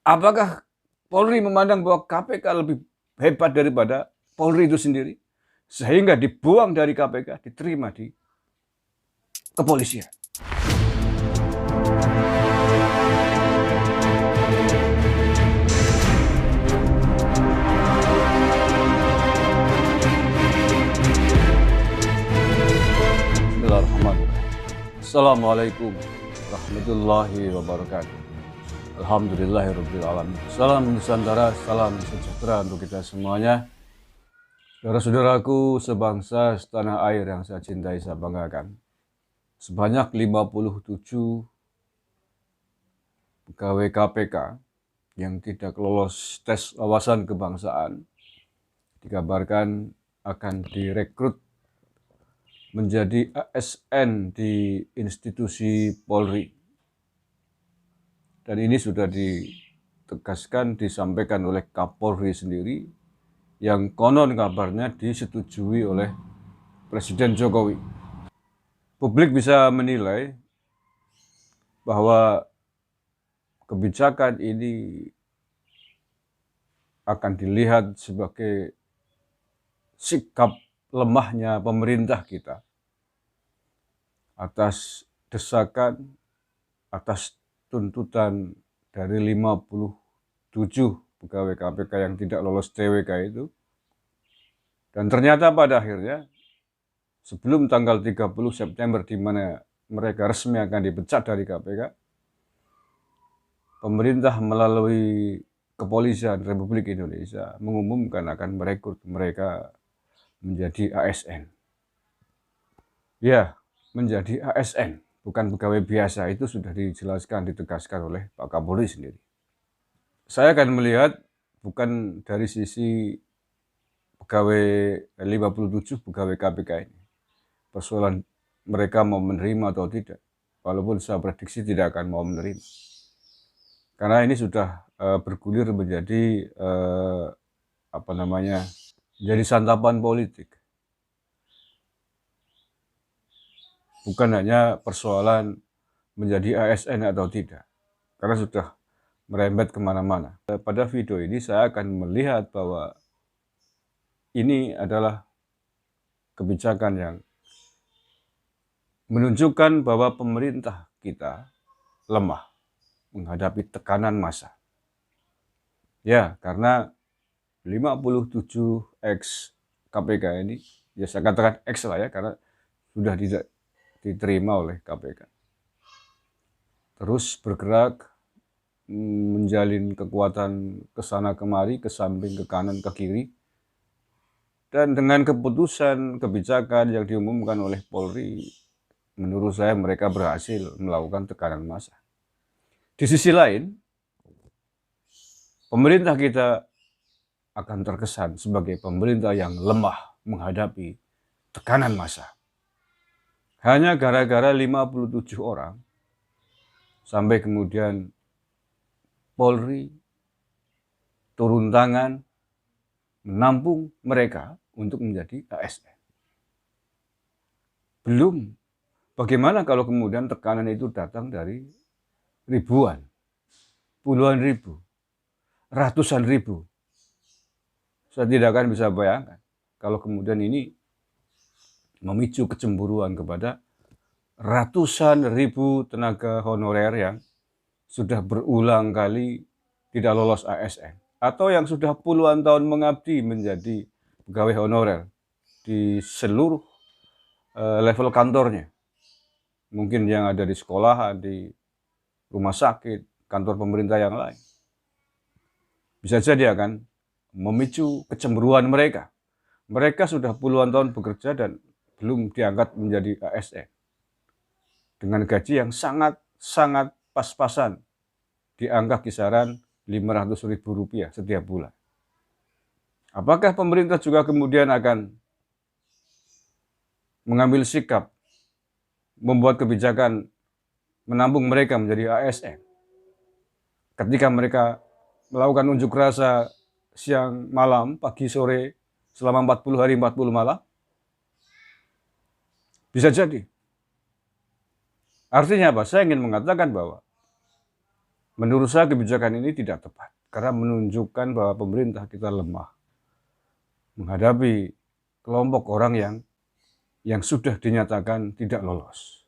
Apakah Polri memandang bahwa KPK lebih hebat daripada Polri itu sendiri, sehingga dibuang dari KPK, diterima di kepolisian? Bismillahirrahmanirrahim. Assalamualaikum warahmatullahi wabarakatuh. Alhamdulillahirrahmanirrahim. Salam Nusantara, salam sejahtera untuk kita semuanya. Saudara-saudaraku sebangsa setanah air yang saya cintai, saya banggakan. Sebanyak 57 pegawai KPK yang tidak lolos tes wawasan kebangsaan dikabarkan akan direkrut menjadi ASN di institusi Polri. Dan ini sudah ditegaskan, disampaikan oleh Kapolri sendiri, yang konon kabarnya disetujui oleh Presiden Jokowi. Publik bisa menilai bahwa kebijakan ini akan dilihat sebagai sikap lemahnya pemerintah kita atas desakan, atas tuntutan dari 57 pegawai KPK yang tidak lolos TWK itu. Dan ternyata pada akhirnya sebelum tanggal 30 September di mana mereka resmi akan dipecat dari KPK, pemerintah melalui Kepolisian Republik Indonesia mengumumkan akan merekrut mereka menjadi ASN. Ya, menjadi ASN, bukan pegawai biasa. Itu sudah dijelaskan, ditegaskan oleh Pak Kapolri sendiri. Saya akan melihat bukan dari sisi pegawai 57 pegawai KPK ini, persoalan mereka mau menerima atau tidak, walaupun saya prediksi tidak akan mau menerima. Karena ini sudah bergulir menjadi jadi santapan politik. Bukan hanya persoalan menjadi ASN atau tidak, karena sudah merembet kemana-mana. Pada video ini saya akan melihat bahwa ini adalah kebijakan yang menunjukkan bahwa pemerintah kita lemah menghadapi tekanan massa. Ya, karena 57 ex KPK ini, ya saya katakan ex lah ya, karena sudah tidak diterima oleh KPK. Terus bergerak menjalin kekuatan ke sana kemari, ke samping, ke kanan, ke kiri. Dan dengan keputusan kebijakan yang diumumkan oleh Polri, menurut saya mereka berhasil melakukan tekanan massa. Di sisi lain, pemerintah kita akan terkesan sebagai pemerintah yang lemah menghadapi tekanan massa. Hanya gara-gara 57 orang, sampai kemudian Polri turun tangan menampung mereka untuk menjadi ASN. Belum, bagaimana kalau kemudian tekanan itu datang dari ribuan, puluhan ribu, ratusan ribu. Saya tidak akan bisa bayangkan kalau kemudian ini memicu kecemburuan kepada ratusan ribu tenaga honorer yang sudah berulang kali tidak lolos ASN, atau yang sudah puluhan tahun mengabdi menjadi pegawai honorer di seluruh level kantornya. Mungkin yang ada di sekolahan, di rumah sakit, kantor pemerintah yang lain. Bisa jadi akan memicu kecemburuan mereka. Mereka sudah puluhan tahun bekerja dan belum diangkat menjadi ASN. Dengan gaji yang sangat pas-pasan, di angka kisaran Rp500.000 setiap bulan. Apakah pemerintah juga kemudian akan mengambil sikap, membuat kebijakan menampung mereka menjadi ASN ketika mereka melakukan unjuk rasa siang, malam, pagi, sore, selama 40 hari, 40 malam? Bisa jadi. Artinya apa? Saya ingin mengatakan bahwa Menurut saya kebijakan ini tidak tepat karena menunjukkan bahwa pemerintah kita lemah menghadapi kelompok orang yang sudah dinyatakan tidak lolos.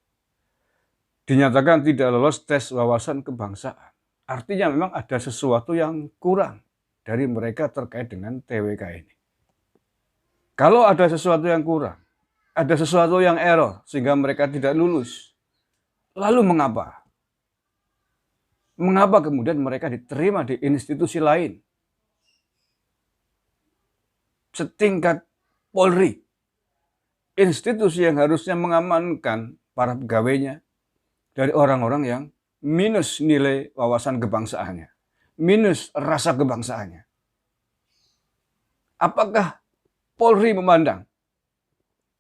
Dinyatakan tidak lolos tes wawasan kebangsaan. Artinya memang ada sesuatu yang kurang dari mereka terkait dengan TWK ini. Kalau ada sesuatu yang kurang, ada sesuatu yang error sehingga mereka tidak lulus, lalu mengapa? Mengapa kemudian mereka diterima di institusi lain? Setingkat Polri, institusi yang harusnya mengamankan para pegawainya dari orang-orang yang minus nilai wawasan kebangsaannya, minus rasa kebangsaannya. Apakah Polri memandang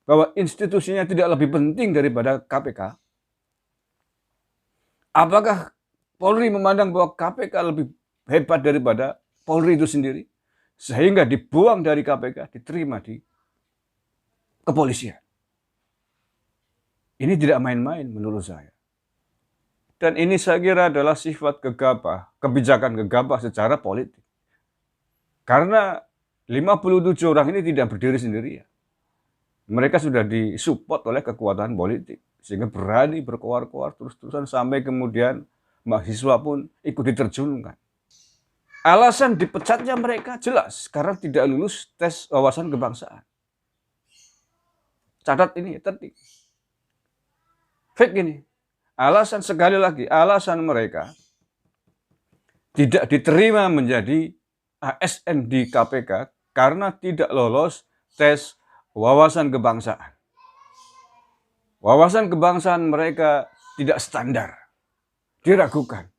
bahwa institusinya tidak lebih penting daripada KPK? Apakah Polri memandang bahwa KPK lebih hebat daripada Polri itu sendiri? Sehingga dibuang dari KPK, diterima di kepolisian. Ini tidak main-main menurut saya. Dan ini saya kira adalah sifat gegabah, kebijakan gegabah secara politik. Karena 57 orang ini tidak berdiri sendirian. Mereka sudah disupport oleh kekuatan politik. Sehingga berani berkoar-koar terus-terusan sampai kemudian mahasiswa pun ikut diterjunkan. Alasan dipecatnya mereka jelas karena tidak lulus tes wawasan kebangsaan. Catat ini, tertik. Fake ini. Alasan sekali lagi, alasan mereka tidak diterima menjadi ASN di KPK karena tidak lolos tes wawasan kebangsaan. Wawasan kebangsaan mereka tidak standar, diragukan.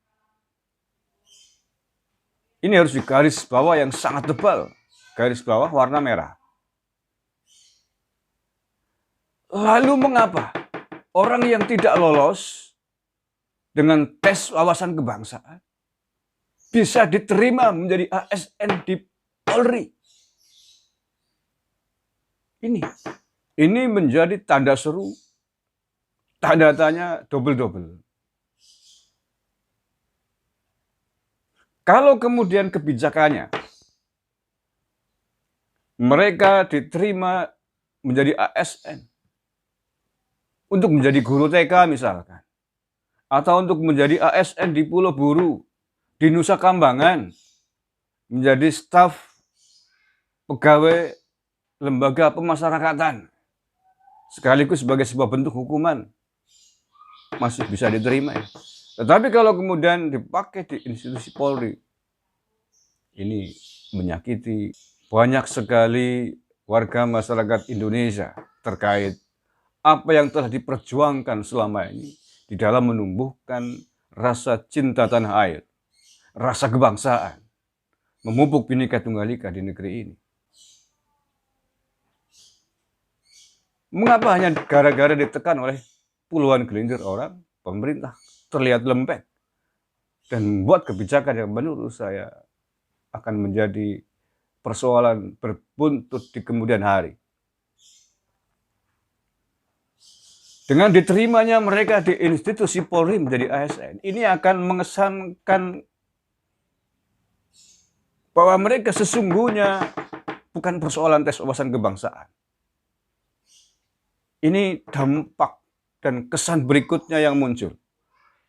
Ini harus digaris bawah yang sangat tebal, garis bawah warna merah. Lalu mengapa orang yang tidak lolos dengan tes wawasan kebangsaan bisa diterima menjadi ASN di Polri? Ini menjadi tanda seru, tanda tanya double-double. Kalau kemudian kebijakannya mereka diterima menjadi ASN untuk menjadi guru TK misalkan, atau untuk menjadi ASN di Pulau Buru, di Nusa Kambangan, menjadi staf pegawai lembaga pemasyarakatan, sekaligus sebagai sebuah bentuk hukuman, masih bisa diterima ya. Tetapi kalau kemudian dipakai di institusi Polri, ini menyakiti banyak sekali warga masyarakat Indonesia terkait apa yang telah diperjuangkan selama ini di dalam menumbuhkan rasa cinta tanah air, rasa kebangsaan, memupuk Bhinneka Tunggal Ika di negeri ini. Mengapa hanya gara-gara ditekan oleh puluhan gelintir orang, pemerintah terlihat lembek dan membuat kebijakan yang menurut saya akan menjadi persoalan berbuntut di kemudian hari. Dengan diterimanya mereka di institusi Polri menjadi ASN, ini akan mengesankan bahwa mereka sesungguhnya bukan persoalan tes wawasan kebangsaan. Ini dampak dan kesan berikutnya yang muncul.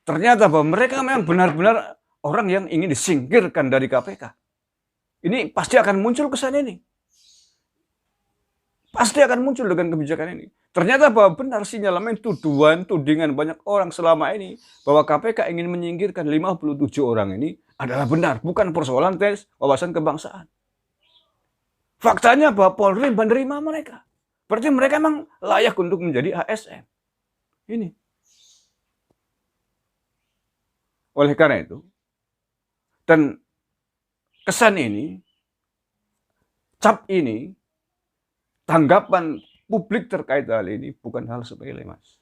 Ternyata bahwa mereka memang benar-benar orang yang ingin disingkirkan dari KPK. Ini pasti akan muncul kesan ini. Pasti akan muncul dengan kebijakan ini. Ternyata bahwa benar sinyalemen tuduhan, tudingan banyak orang selama ini bahwa KPK ingin menyingkirkan 57 orang ini adalah benar. Bukan persoalan tes wawasan kebangsaan. Faktanya bahwa Polri menerima mereka. Berarti mereka memang layak untuk menjadi ASN. Ini. Oleh karena itu, dan kesan ini, cap ini, tanggapan publik terkait hal ini bukan hal sepele, Mas.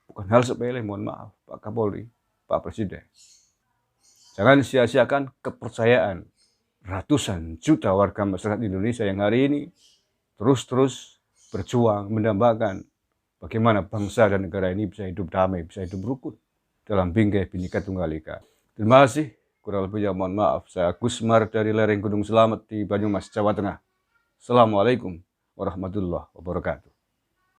Bukan hal sepele, mohon maaf, Pak Kapolri, Pak Presiden. Jangan sia-siakan kepercayaan ratusan juta warga masyarakat Indonesia yang hari ini terus berjuang, mendambakan bagaimana bangsa dan negara ini bisa hidup damai, bisa hidup rukun dalam bingkai Bhinneka Tunggal Ika. Terima kasih. Kurang lebihnya mohon maaf. Saya Gusmar dari lereng Gunung Selamet di Banyumas, Jawa Tengah. Assalamualaikum warahmatullahi wabarakatuh.